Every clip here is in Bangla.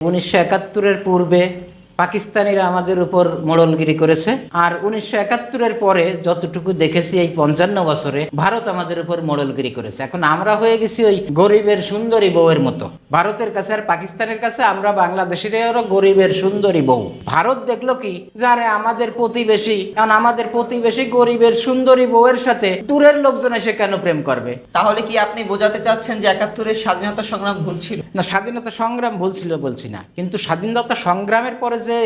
1971-এর পূর্বে পাকিস্তানিরা আমাদের উপর মোড়লগিরি করেছে, আর 1971-এর পরে যতটুকু দেখেছি এই 55 বছরে ভারত আমাদের উপর মোড়লগিরি করেছে। এখন আমরা হয়ে গেছি ওই গরিবের সুন্দরী বউয়ের মতো। ভারতের কাছে আর পাকিস্তানের কাছে আমরা বাংলাদেশেরও গরিবের সুন্দরী বউ। ভারত দেখলো কি, যারে আমাদের প্রতিবেশী, কারণ আমাদের প্রতিবেশী গরিবের সুন্দরী বউয়ের সাথে দূরের লোকজন এসে কেন প্রেম করবে? তাহলে কি আপনি বোঝাতে চাচ্ছেন যে 71-এর স্বাধীনতা সংগ্রাম ভুল ছিল? না, স্বাধীনতা সংগ্রাম ভুল ছিল বলছি না, কিন্তু স্বাধীনতা সংগ্রামের পরে যে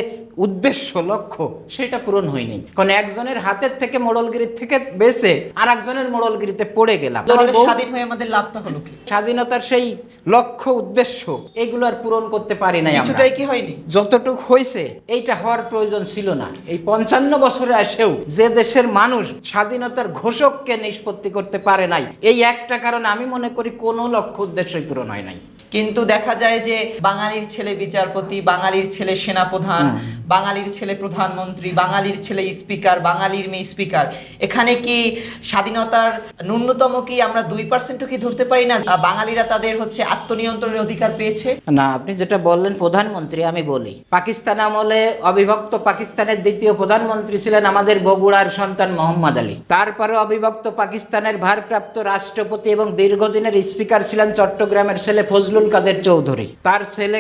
উদ্দেশ্য লক্ষ্য সেটা পূরণ হয়নি। কারণ একজনের হাতের থেকে মোড়লগিরির থেকে বেঁচে আর একজনের মোড়লগিরিতে পড়ে গেলাম। তাহলে স্বাধীন হয়ে আমাদের লাভটা হলো কি? স্বাধীনতার সেই লক্ষ্য উদ্দেশ্য এগুলো আর পূরণ করতে পারি না। কিছুটাই কি হয়নি? যতটুকু হয়েছে এইটা হওয়ার প্রয়োজন ছিল না। এই 55 বছরে এসেও যে দেশের মানুষ স্বাধীনতার ঘোষককে নিষ্পত্তি করতে পারে নাই, এই একটা কারণ আমি মনে করি কোনো লক্ষ্য উদ্দেশ্যই পূরণ হয় নাই। কিন্তু দেখা যায় যে বাঙালির ছেলে বিচারপতি, বাঙালির ছেলে সেনাপ্রধান, বাঙালির ছেলে প্রধানমন্ত্রী, বাঙালির ছেলে স্পিকার, বাঙালির মেয়ে স্পিকার। এখানে কি স্বাধীনতার ন্যূনতম কি আমরা 2% কি ধরতে পারি না? বাঙালিরা তাদের আত্মনিয়ন্ত্রণের অধিকার পেয়েছে না। আপনি যেটা বললেন প্রধানমন্ত্রী, আমি বলি পাকিস্তান আমলে অবিভক্ত পাকিস্তানের দ্বিতীয় প্রধানমন্ত্রী ছিলেন আমাদের বগুড়ার সন্তান মোহাম্মদ আলী। তারপরে অবিভক্ত পাকিস্তানের ভারপ্রাপ্ত রাষ্ট্রপতি এবং দীর্ঘদিনের স্পিকার ছিলেন চট্টগ্রামের ছেলে ফজলুল কাদের চৌধুরী। তার ছেলে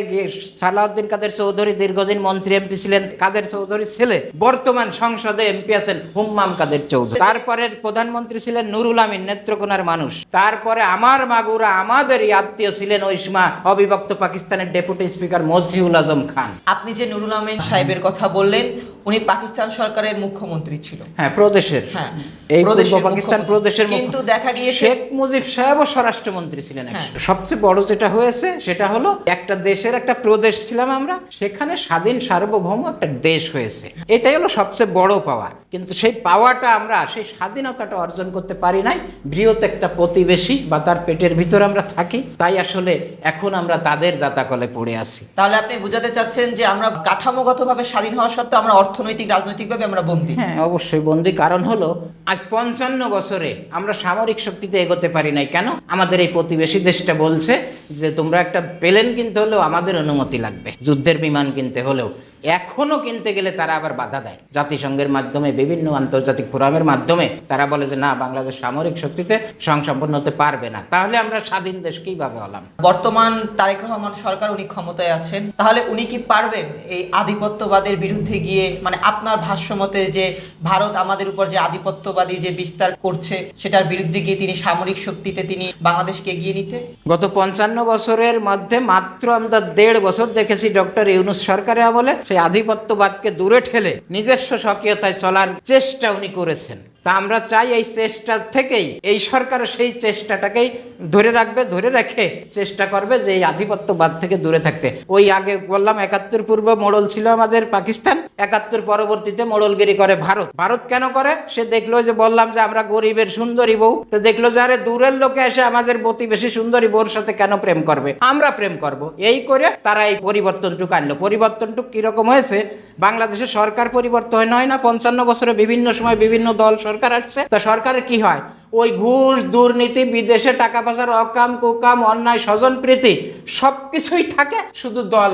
সালাউদ্দিন কাদের চৌধুরী দীর্ঘদিন মন্ত্রী এমপি ছিলেন। কাদের চৌধুরী ছেলে বর্তমান সংসদে এমপি আছেন হুম্মাম কাদের চৌধুরী। তারপরে প্রধানমন্ত্রী ছিলেন নুরুল আমিন, নেত্রকোনার মানুষ। তারপরে আমার মাগুরা আমাদেরই আত্মীয় ছিলেন ওই সময় অবিভক্ত পাকিস্তানের ডেপুটি স্পিকার মজিউল আজম খান। আপনি যে নুরুল আমিন সাহেবের কথা বললেন, উনি পাকিস্তান সরকারের মুখ্যমন্ত্রী ছিল। হ্যাঁ, প্রদেশের। হ্যাঁ, এই পূর্ব পাকিস্তান প্রদেশের। কিন্তু দেখা গিয়েছে শেখ মুজিব সাহেবও স্বরাষ্ট্রমন্ত্রী ছিলেন। সবচেয়ে বড় যেটা হয়েছে সেটা হলো একটা দেশের একটা প্রদেশ ছিলাম আমরা, সেখানে স্বাধীন সার্বভৌম একটা দেশ হয়েছে। এটাই হলো সবচেয়ে বড় পাওয়া। কিন্তু সেই পাওয়াটা আমরা, সেই স্বাধীনতাটা অর্জন করতে পারি নাই। বৃহৎ একটা প্রতিবেশী বা তার পেটের ভিতর আমরা থাকি, তাই আসলে এখন আমরা তাদের জাতাকলে পড়ে আছি। তাহলে আপনি বোঝাতে চাচ্ছেন যে আমরা কাঠামোগতভাবে স্বাধীন হওয়া সত্ত্বেও আমরা অর্থনৈতিক রাজনৈতিকভাবে আমরা বন্দী। হ্যাঁ, অবশ্যই বন্দী। কারণ হলো আজ 55 বছরে আমরা সামরিক শক্তিতে এগোতে পারি নাই। কেন? আমাদের এই প্রতিবেশী দেশটা বলছে যে তোমরা একটা প্লেন কিনতে হলেও আমাদের অনুমতি লাগবে, যুদ্ধের বিমান কিনতে হলেও। এখনো কিনতে গেলে তারা আবার বাধা দেয়। জাতিসংঘের মাধ্যমে, বিভিন্ন আন্তর্জাতিক ফোরামের মাধ্যমে তারা বলে যে না, বাংলাদেশ সামরিক শক্তিতে স্বয়ংসম্পন্ন হতে পারবে না। তাহলে আমরা স্বাধীন দেশ কিভাবে হলাম? বর্তমান তারেক রহমান সরকার, উনি ক্ষমতায় আছেন, তাহলে উনি কি পারবেন এই আধিপত্যবাদের বিরুদ্ধে গিয়ে, মানে আপনার ভাষ্য মতে যে ভারত আমাদের উপর যে আধিপত্যবাদী যে বিস্তার করছে সেটার বিরুদ্ধে গিয়ে তিনি সামরিক শক্তিতে তিনি বাংলাদেশকে এগিয়ে নিতে? গত 55 বছরের মধ্যে মাত্র আমরা 1.5 বছর দেখেছি ডক্টর ইউনূস সরকারের আমলে সেই আধিপত্যবাদকে দূরে ঠেলে নিজস্ব স্বকীয়তায় চলার চেষ্টা উনি করেছেন। তা আমরা চাই এই চেষ্টা থেকেই এই সরকার সেই চেষ্টাটাকেই ধরে রাখবে, ধরে রেখে চেষ্টা করবে যে এই আধিপত্যবাদ থেকে দূরে থাকতে। ওই আগে বললাম 71 পূর্ব মোড়ল ছিল আমাদের পাকিস্তান, 71 পরবর্তীতে মোড়লগিরি করে ভারত। ভারত কেন করে? সে দেখলো যে বললাম যে আমরা গরিবের সুন্দরী বউ, তো দেখলো যে আরে দূরের লোকে এসে আমাদের প্রতিবেশী সুন্দরী বউর সাথে কেন প্রেম করবে, আমরা প্রেম করব। এই করে তারা এই পরিবর্তনটুকু আনলো। পরিবর্তনটুকু কিরকম হয়েছে? বাংলাদেশে সরকার পরিবর্তন হয় না 55 বছরে, বিভিন্ন সময় বিভিন্ন দল সরকার আসছে। তা সরকারের কি হয়? ওই ঘুষ, দুর্নীতি, বিদেশে টাকা পাচার, অকাম কুকাম, অন্যায়, স্বজনপ্রীতি সবকিছুই থাকে, শুধু দল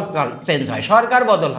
চেঞ্জ হয়, সরকার বদল হয়।